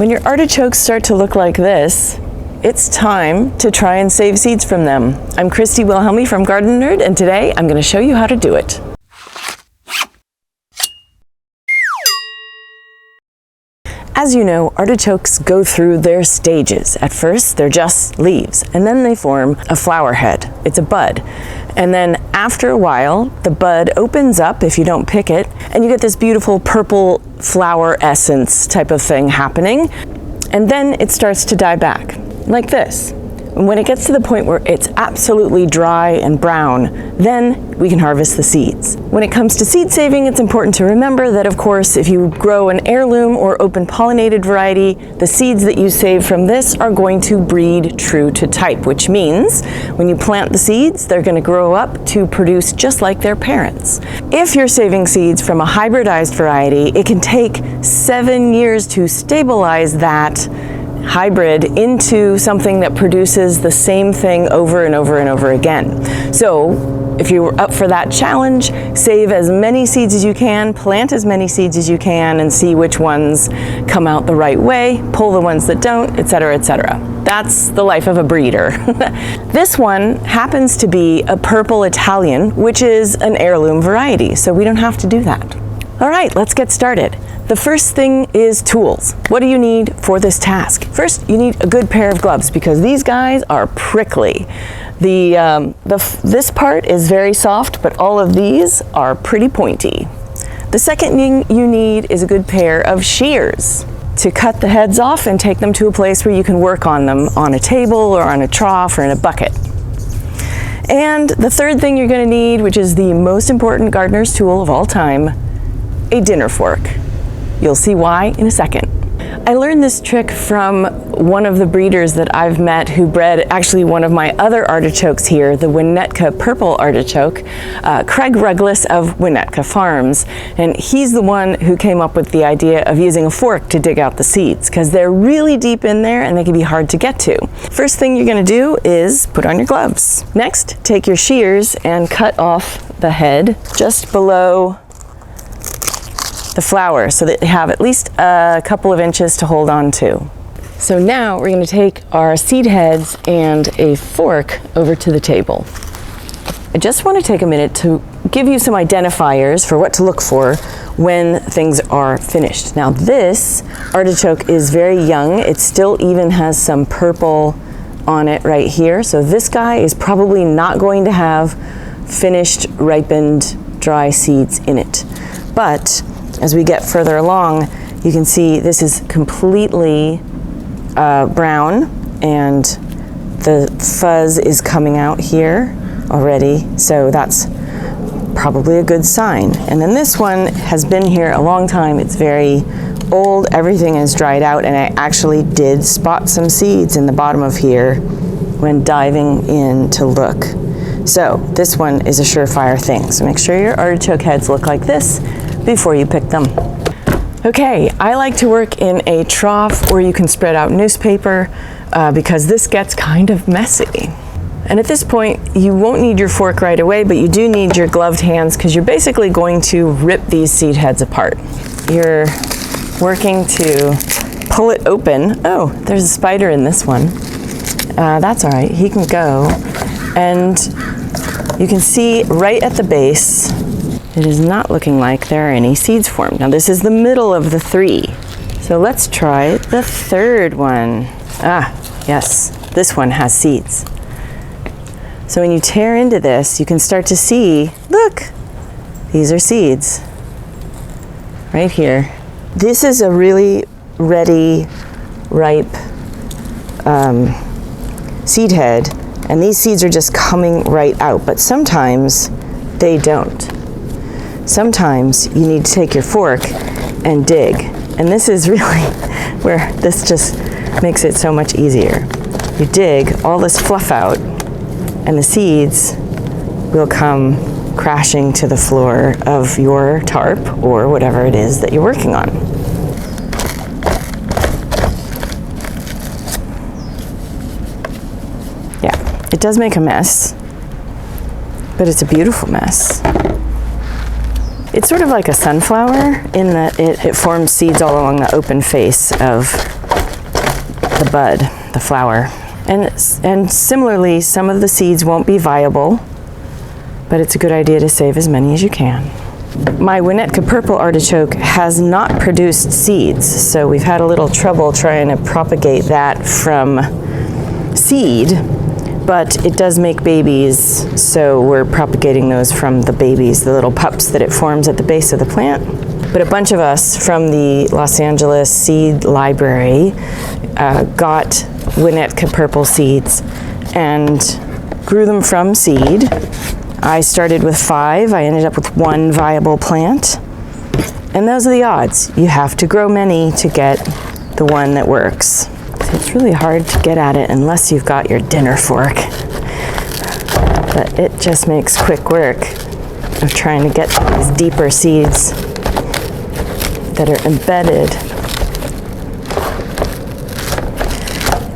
When your artichokes start to look like this, it's time to try and save seeds from them. I'm Christy Wilhelmi from Gardenerd, and today I'm going to show you how to do it. As you know, artichokes go through their stages. At first, they're just leaves, and then they form a flower head. It's a bud. And then after a while, the bud opens up if you don't pick it, and you get this beautiful purple flower essence type of thing happening. And then it starts to die back, like this. And when it gets to the point where it's absolutely dry and brown, then we can harvest the seeds. When it comes to seed saving, it's important to remember that, of course, if you grow an heirloom or open pollinated variety, the seeds that you save from this are going to breed true to type, which means when you plant the seeds, they're going to grow up to produce just like their parents. If you're saving seeds from a hybridized variety, it can take 7 years to stabilize that hybrid into something that produces the same thing over and over and over again. So if you're up for that challenge, save as many seeds as you can, plant as many seeds as you can, and see which ones come out the right way, pull the ones that don't, etc., etc. That's the life of a breeder. This one happens to be a purple Italian, which is an heirloom variety, so we don't have to do that. All right, let's get started. The first thing is tools. What do you need for this task? First, you need a good pair of gloves because these guys are prickly. This part is very soft, but all of these are pretty pointy. The second thing you need is a good pair of shears to cut the heads off and take them to a place where you can work on them on a table or on a trough or in a bucket. And the third thing you're going to need, which is the most important gardener's tool of all time, a dinner fork. You'll see why in a second. I learned this trick from one of the breeders that I've met who bred actually one of my other artichokes here, the Winnetka purple artichoke, Craig Ruggless of Winnetka Farms. And he's the one who came up with the idea of using a fork to dig out the seeds because they're really deep in there and they can be hard to get to. First thing you're going to do is put on your gloves. Next, take your shears and cut off the head just below the flower so that they have at least a couple of inches to hold on to. So now we're going to take our seed heads and a fork over to the table. I just want to take a minute to give you some identifiers for what to look for when things are finished. Now this artichoke is very young. It still even has some purple on it right here. So this guy is probably not going to have finished, ripened, dry seeds in it. But as we get further along, you can see this is completely brown and the fuzz is coming out here already, so that's probably a good sign. And then this one has been here a long time. It's very old, everything is dried out, and I actually did spot some seeds in the bottom of here when diving in to look. So this one is a surefire thing. So make sure your artichoke heads look like this before you pick them. Okay, I like to work in a trough or you can spread out newspaper because this gets kind of messy. And at this point, you won't need your fork right away, but you do need your gloved hands because you're basically going to rip these seed heads apart. You're working to pull it open. Oh, there's a spider in this one. That's all right, he can go. And you can see right at the base, it is not looking like there are any seeds formed. Now this is the middle of the 3. So let's try the third one. Ah, yes, this one has seeds. So when you tear into this, you can start to see, look, these are seeds right here. This is a really ready, ripe seed head, and these seeds are just coming right out, but sometimes they don't. Sometimes you need to take your fork and dig. And this is really where this just makes it so much easier. You dig all this fluff out and the seeds will come crashing to the floor of your tarp or whatever it is that you're working on. Yeah, it does make a mess, but it's a beautiful mess. It's sort of like a sunflower in that it forms seeds all along the open face of the bud, the flower. And similarly, some of the seeds won't be viable, but it's a good idea to save as many as you can. My Winnetka purple artichoke has not produced seeds, so we've had a little trouble trying to propagate that from seed, but it does make babies, so we're propagating those from the babies, the little pups that it forms at the base of the plant. But a bunch of us from the Los Angeles Seed Library got Winnetka purple seeds and grew them from seed. I started with 5. I ended up with 1 viable plant. And those are the odds. You have to grow many to get the one that works. So it's really hard to get at it unless you've got your dinner fork. But it just makes quick work of trying to get these deeper seeds that are embedded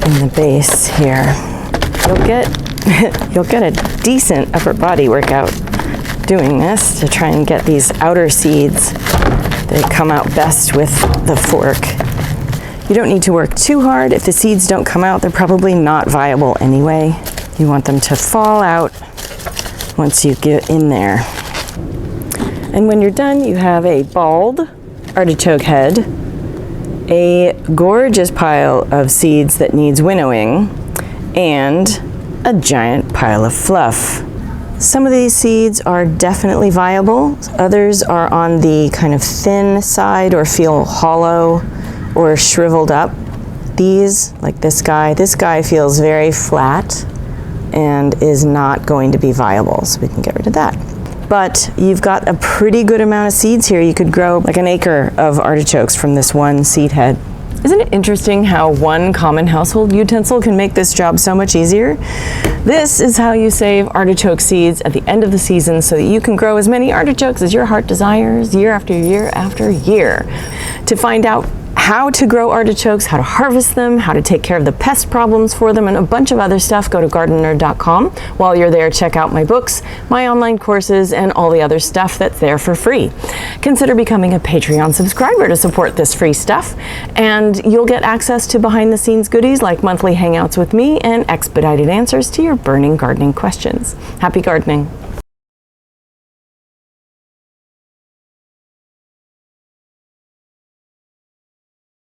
in the base here. You'll get a decent upper body workout doing this to try and get these outer seeds that come out best with the fork. You don't need to work too hard. If the seeds don't come out, they're probably not viable anyway. You want them to fall out once you get in there. And when you're done, you have a bald artichoke head, a gorgeous pile of seeds that needs winnowing, and a giant pile of fluff. Some of these seeds are definitely viable. Others are on the kind of thin side or feel hollow or shriveled up. These, like this guy feels very flat and is not going to be viable, so we can get rid of that. But you've got a pretty good amount of seeds here. You could grow like an acre of artichokes from this one seed head. Isn't it interesting how one common household utensil can make this job so much easier? This is how you save artichoke seeds at the end of the season so that you can grow as many artichokes as your heart desires year after year after year. To find out how to grow artichokes, how to harvest them, how to take care of the pest problems for them, and a bunch of other stuff, go to gardenerd.com. While you're there, check out my books, my online courses, and all the other stuff that's there for free. Consider becoming a Patreon subscriber to support this free stuff, and you'll get access to behind-the-scenes goodies like monthly hangouts with me and expedited answers to your burning gardening questions. Happy gardening.